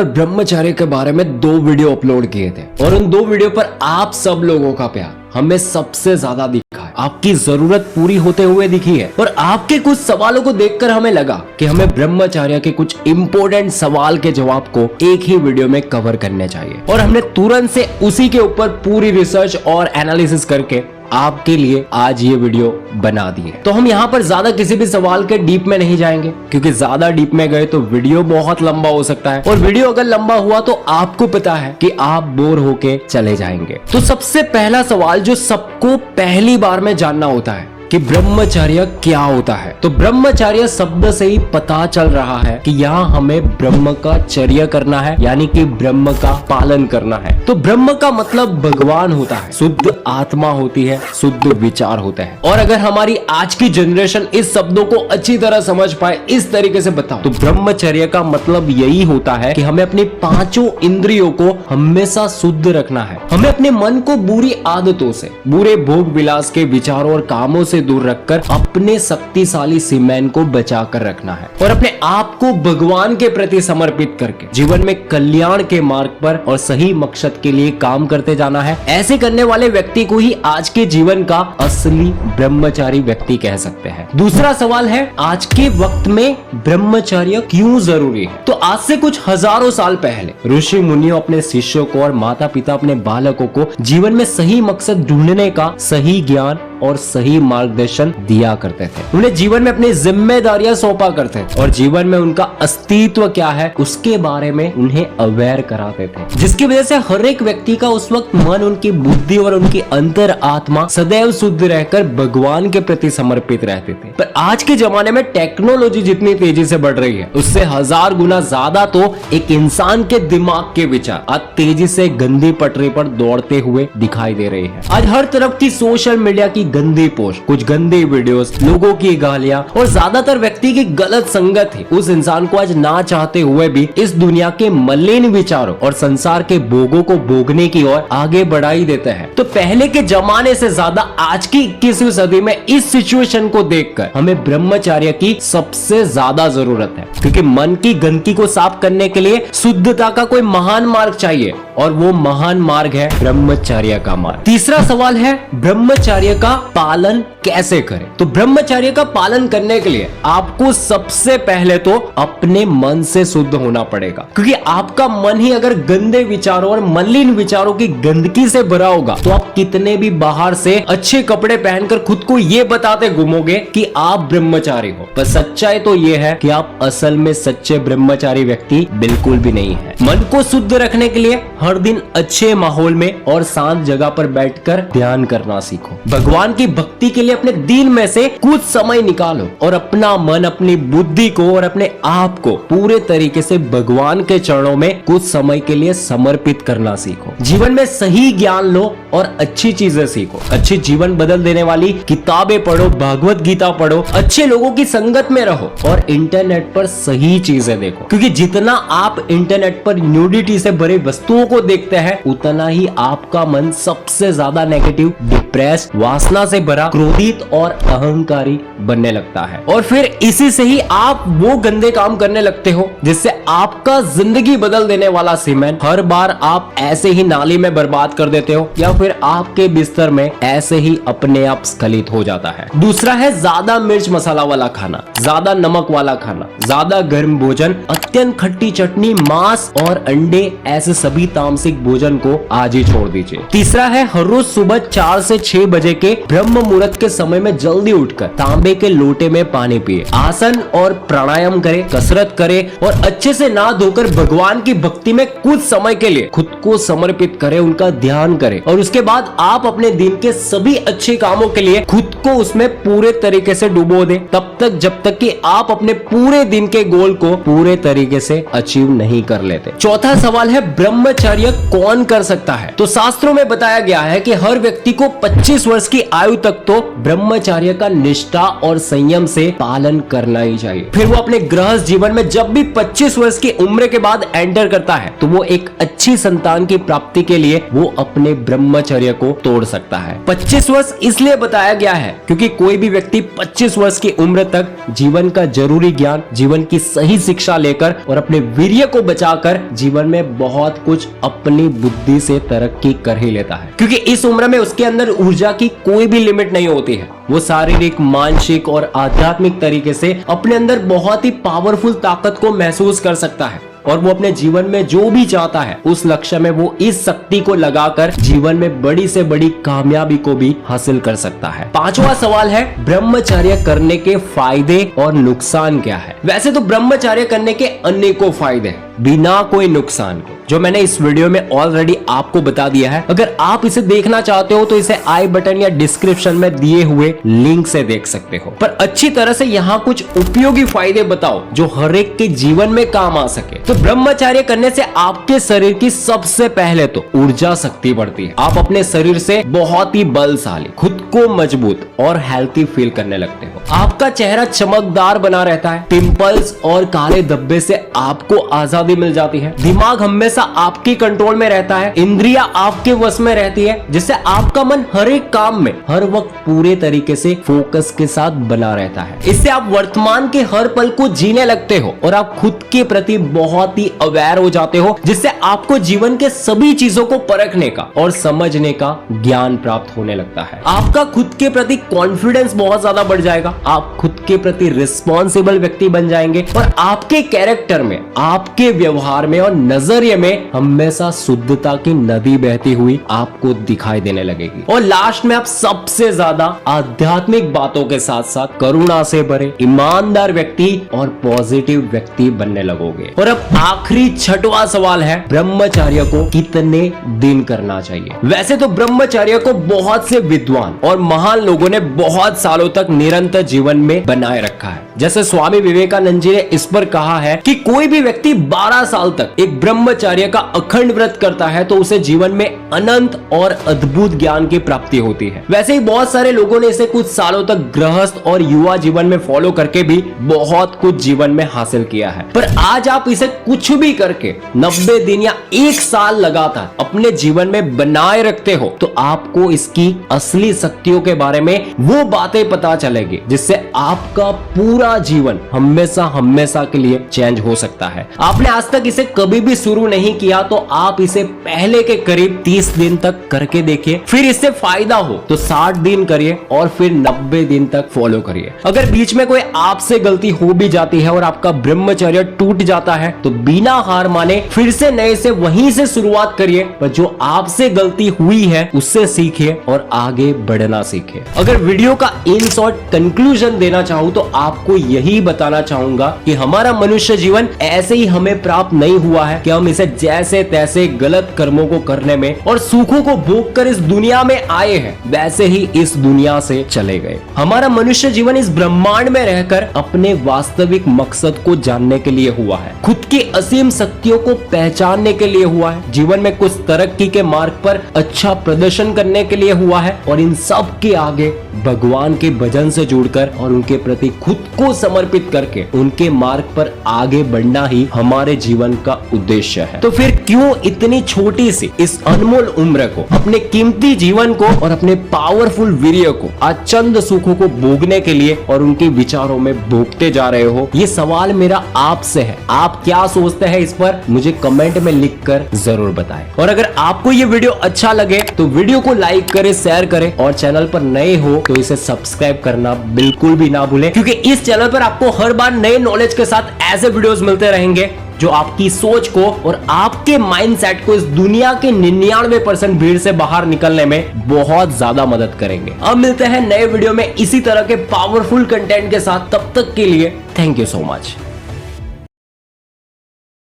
ब्रह्मचर्य के बारे में 2 वीडियो अपलोड किए थे और उन 2 वीडियो पर आप सब लोगों का प्यार हमें सबसे ज्यादा दिखा है। आपकी जरूरत पूरी होते हुए दिखी है और आपके कुछ सवालों को देखकर हमें लगा कि हमें ब्रह्मचर्य के कुछ इंपॉर्टेंट सवाल के जवाब को एक ही वीडियो में कवर करने चाहिए और हमने तुरंत से उसी के ऊपर पूरी रिसर्च और एनालिसिस करके आपके लिए आज ये वीडियो बना दी है। तो हम यहाँ पर ज्यादा किसी भी सवाल के डीप में नहीं जाएंगे क्योंकि ज्यादा डीप में गए तो वीडियो बहुत लंबा हो सकता है और वीडियो अगर लंबा हुआ तो आपको पता है कि आप बोर होके चले जाएंगे। तो सबसे पहला सवाल जो सबको पहली बार में जानना होता है कि ब्रह्मचर्य क्या होता है। तो ब्रह्मचर्य शब्द से ही पता चल रहा है कि यहाँ हमें ब्रह्म का चर्या करना है, यानी कि ब्रह्म का पालन करना है। तो ब्रह्म का मतलब भगवान होता है, शुद्ध आत्मा होती है, शुद्ध विचार होता है। और अगर हमारी आज की जनरेशन इस शब्दों को अच्छी तरह समझ पाए, इस तरीके से बताओ तो ब्रह्मचर्य का मतलब यही होता है कि हमें अपनी 5 इंद्रियों को हमेशा शुद्ध रखना है। हमें अपने मन को बुरी आदतों से, बुरे भोग विलास के विचारों और कामों से दूर रखकर अपने शक्तिशाली सीमेन को बचा कर रखना है और अपने आप को भगवान के प्रति समर्पित करके जीवन में कल्याण के मार्ग पर और सही मकसद के लिए काम करते जाना है। ऐसे करने वाले व्यक्ति को ही आज के जीवन का असली ब्रह्मचारी व्यक्ति कह सकते हैं। दूसरा सवाल है, आज के वक्त में ब्रह्मचर्य क्यों जरूरी है? तो आज से कुछ हजारों साल पहले ऋषि मुनियों अपने शिष्यों को और माता पिता अपने बालकों को जीवन में सही मकसद ढूंढने का सही ज्ञान और सही मार्गदर्शन दिया करते थे। उन्हें जीवन में अपनी जिम्मेदारियां सौंपा करते थे और जीवन में उनका अस्तित्व क्या है उसके बारे में उन्हें अवेयर कराते थे, जिसकी वजह से हर एक व्यक्ति का उस वक्त मन, उनकी बुद्धि और उनकी अंतर आत्मा सदैव शुद्ध रहकर भगवान के प्रति समर्पित रहते थे। पर आज के जमाने में टेक्नोलॉजी जितनी तेजी से बढ़ रही है उससे 1000 गुना ज्यादा तो एक इंसान के दिमाग के विचार आज तेजी से गंदी पटरी पर दौड़ते हुए दिखाई दे रहे हैं। आज हर तरफ की सोशल मीडिया की गंदी पोस्ट, कुछ गंदी वीडियोस, लोगों की गालियां और ज्यादातर व्यक्ति की गलत संगत ही उस इंसान को आज ना चाहते हुए भी इस दुनिया के मलिन विचारों और संसार के भोगों को भोगने की ओर आगे बढ़ा ही देता है। तो पहले के जमाने से ज्यादा आज की 21वीं सदी में इस सिचुएशन को देखकर हमें ब्रह्मचर्य की सबसे ज्यादा जरूरत है, क्योंकि मन की गंदगी को साफ करने के लिए शुद्धता का कोई महान मार्ग चाहिए और वो महान मार्ग है ब्रह्मचर्य का मार्ग। तीसरा सवाल है, ब्रह्मचर्य का पालन कैसे करें? तो ब्रह्मचर्य का पालन करने के लिए आपको सबसे पहले तो अपने मन से शुद्ध होना पड़ेगा, क्योंकि आपका मन ही अगर गंदे विचारों और मलिन विचारों की गंदगी से भरा होगा तो आप कितने भी बाहर से अच्छे कपड़े पहनकर खुद को ये बताते घूमोगे कि आप ब्रह्मचारी हो, पर सच्चाई तो ये है कि आप असल में सच्चे ब्रह्मचारी व्यक्ति बिल्कुल भी नहीं है। मन को शुद्ध रखने के लिए हर दिन अच्छे माहौल में और शांत जगह पर बैठकर ध्यान करना सीखो। भगवान की भक्ति के लिए अपने दिन में से कुछ समय निकालो और अपना मन, अपनी बुद्धि को और अपने आप को पूरे तरीके से भगवान के चरणों में कुछ समय के लिए समर्पित करना सीखो। जीवन में सही ज्ञान लो और अच्छी चीजें सीखो। अच्छी जीवन बदल देने वाली किताबें पढ़ो, भागवत गीता पढ़ो, अच्छे लोगों की संगत में रहो और इंटरनेट पर सही चीजें देखो, क्योंकि जितना आप इंटरनेट पर न्यूडिटी से भरे वस्तुओं को देखते हैं उतना ही आपका मन सबसे ज्यादा नेगेटिव, डिप्रेस, वासना से भरा, क्रोधित और अहंकारी बनने लगता है और फिर इसी से ही आप वो गंदे काम करने लगते हो जिससे आपका जिंदगी बदल देने वाला सीमेंट हर बार आप ऐसे ही नाली में बर्बाद कर देते हो या फिर आपके बिस्तर में ऐसे ही अपने आप स्खलित हो जाता है। दूसरा है ज्यादा मिर्च मसाला वाला खाना, ज्यादा नमक वाला खाना, ज्यादा गर्म भोजन, अत्यंत खट्टी चटनी, मांस और अंडे, ऐसे सभी तामसिक भोजन को आज ही छोड़ दीजिए। तीसरा है हर रोज सुबह 4 से 6 बजे के ब्रह्म मुहूर्त के समय में जल्दी उठकर तांबे के लोटे में पानी पिए, आसन और प्राणायाम करे, कसरत करे और अच्छे से नहा धोकर भगवान की भक्ति में कुछ समय के लिए खुद को समर्पित करे, उनका ध्यान करे और उसके बाद आप अपने दिन के सभी अच्छे कामों के लिए खुद को उसमें पूरे तरीके से डुबो दे, तब तक जब तक कि आप अपने पूरे दिन के गोल को पूरे तरीके से अचीव नहीं कर लेते। चौथा सवाल है, ब्रह्मचर्य कौन कर सकता है? तो शास्त्रों में बताया गया है कि हर व्यक्ति को 25 वर्ष की आयु तक तो ब्रह्मचर्य का निष्ठा और संयम से पालन करना ही चाहिए। फिर वो अपने गृहस्थ जीवन में जब भी 25 वर्ष की उम्र के बाद एंटर करता है तो वो एक अच्छी संतान की प्राप्ति के लिए वो अपने ब्रह्मचर्य को तोड़ सकता है। 25 वर्ष इसलिए बताया गया है क्योंकि कोई भी व्यक्ति 25 वर्ष की उम्र तक जीवन का जरूरी ज्ञान, जीवन की सही शिक्षा लेकर और अपने वीर्य को बचाकर जीवन में बहुत कुछ अपनी बुद्धि से तरक्की कर ही लेता है, क्योंकि इस उम्र में उसके अंदर ऊर्जा की कोई भी लिमिट नहीं होती है। वो शारीरिक, मानसिक और आध्यात्मिक तरीके से अपने अंदर बहुत ही पावरफुल ताकत को महसूस कर सकता है और वो अपने जीवन में जो भी चाहता है उस लक्ष्य में वो इस शक्ति को लगाकर जीवन में बड़ी से बड़ी कामयाबी को भी हासिल कर सकता है। पांचवा सवाल है, ब्रह्मचर्य करने के फायदे और नुकसान क्या है? वैसे तो ब्रह्मचर्य करने के अनेकों फायदे हैं बिना कोई नुकसान के, जो मैंने इस वीडियो में ऑलरेडी आपको बता दिया है। अगर आप इसे देखना चाहते हो तो इसे आई बटन या डिस्क्रिप्शन में दिए हुए लिंक से देख सकते हो। पर अच्छी तरह से यहाँ कुछ उपयोगी फायदे बताओ जो हर एक के जीवन में काम आ सके। तो ब्रह्मचर्य करने से आपके शरीर की सबसे पहले तो ऊर्जा शक्ति बढ़ती है। आप अपने शरीर से बहुत ही बलशाली, खुद को मजबूत और हेल्थी फील करने लगते हो। आपका चेहरा चमकदार बना रहता है। पिंपल्स और काले धब्बे से आपको आजादी मिल जाती है। दिमाग हमेशा आपके कंट्रोल में रहता है। इंद्रियां आपके वश में रहती है, जिससे आपका मन हर एक काम में हर वक्त पूरे तरीके से फोकस के साथ बना रहता है। इससे आप वर्तमान के हर पल को जीने लगते हो और आप खुद के प्रति बहुत ही अवेयर हो जाते हो, जिससे आपको जीवन के सभी चीजों को परखने का और समझने का ज्ञान प्राप्त होने लगता है। आपका खुद के प्रति कॉन्फिडेंस बहुत ज्यादा बढ़ जाएगा। आप खुद के प्रति रिस्पॉन्सिबल व्यक्ति बन जाएंगे और आपके कैरेक्टर में, आपके व्यवहार में और नजरिए में हमेशा शुद्धता की नदी बहती हुई आपको दिखाई देने लगेगी। और लास्ट में आप सबसे ज्यादा आध्यात्मिक बातों के साथ साथ करुणा से भरे, ईमानदार व्यक्ति और पॉजिटिव व्यक्ति बनने लगोगे। और अब आखिरी छठवां सवाल है, ब्रह्मचर्य को कितने दिन करना चाहिए? वैसे तो ब्रह्मचर्य को बहुत से विद्वान और महान लोगों ने बहुत सालों तक निरंतर जीवन में बनाए रखा है। जैसे स्वामी विवेकानंद जी ने इस पर कहा है कि कोई भी व्यक्ति 12 साल तक एक ब्रह्मचर्य का अखंड व्रत करता है तो उसे जीवन में अनंत और अद्भुत ज्ञान की प्राप्ति होती है। वैसे ही बहुत सारे लोगों ने इसे कुछ सालों तक गृहस्थ और युवा जीवन में फॉलो करके भी बहुत कुछ जीवन में हासिल किया है। पर आज आप इसे कुछ भी करके 90 दिन या 1 साल लगातार अपने जीवन में बनाए रखते हो तो आपको इसकी असली शक्तियों के बारे में वो बातें पता चलेगी जिससे आपका पूरा जीवन हमेशा हमेशा के लिए चेंज हो सकता है। आपने आज तक इसे कभी भी शुरू नहीं किया तो आप इसे पहले के करीब 30 दिन तक करके देखिए, फिर इससे फायदा हो तो 60 दिन करिए और फिर 90 दिन तक फॉलो करिए। अगर बीच में कोई आपसे गलती हो भी जाती है और आपका ब्रह्मचर्य टूट जाता है तो बिना हार माने फिर से नए से वहीं से शुरुआत करिए, पर जो आपसे गलती हुई है उससे सीखिए और आगे बढ़ना सीखिए। अगर वीडियो का इन शॉर्ट कंक्लूजन देना चाहूँ तो आपको यही बताना चाहूंगा कि हमारा मनुष्य जीवन ऐसे ही हमें प्राप्त नहीं हुआ है कि हम इसे जैसे तैसे गलत कर्मों को करने में और सुखों को भोग कर इस दुनिया में आए हैं वैसे ही इस दुनिया से चले गए। हमारा मनुष्य जीवन इस ब्रह्मांड में रहकर अपने वास्तविक मकसद को जानने के लिए हुआ है, खुद की असीम शक्तियों को पहचानने के लिए हुआ है, जीवन में कुछ तरक्की के मार्ग पर अच्छा प्रदर्शन करने के लिए हुआ है और इन सब के आगे भगवान के भजन से जुड़कर और उनके प्रति खुद को समर्पित करके उनके मार्ग पर आगे बढ़ना ही हमारे जीवन का उद्देश्य है। तो फिर क्यों इतनी छोटी सी इस अनमोल उम्र को, अपने कीमती जीवन को और अपने पावरफुल वीर्य को आज चंद सुखों को भोगने के लिए और उनके विचारों में भोगते जा रहे हो? ये सवाल मेरा आपसे है। आप क्या सोचते हैं इस पर मुझे कमेंट में लिखकर जरूर बताएं। और अगर आपको ये वीडियो अच्छा लगे तो वीडियो को लाइक करें, शेयर करें और चैनल पर नए हो तो इसे सब्सक्राइब करना बिल्कुल भी ना भूलें, क्योंकि इस चैनल पर आपको हर बार नए नॉलेज के साथ ऐसे वीडियोस मिलते रहेंगे जो आपकी सोच को और आपके माइंडसेट को इस दुनिया के 99% भीड़ से बाहर निकलने में बहुत ज्यादा मदद करेंगे। अब मिलते हैं नए वीडियो में इसी तरह के पावरफुल कंटेंट के साथ, तब तक के लिए थैंक यू सो मच।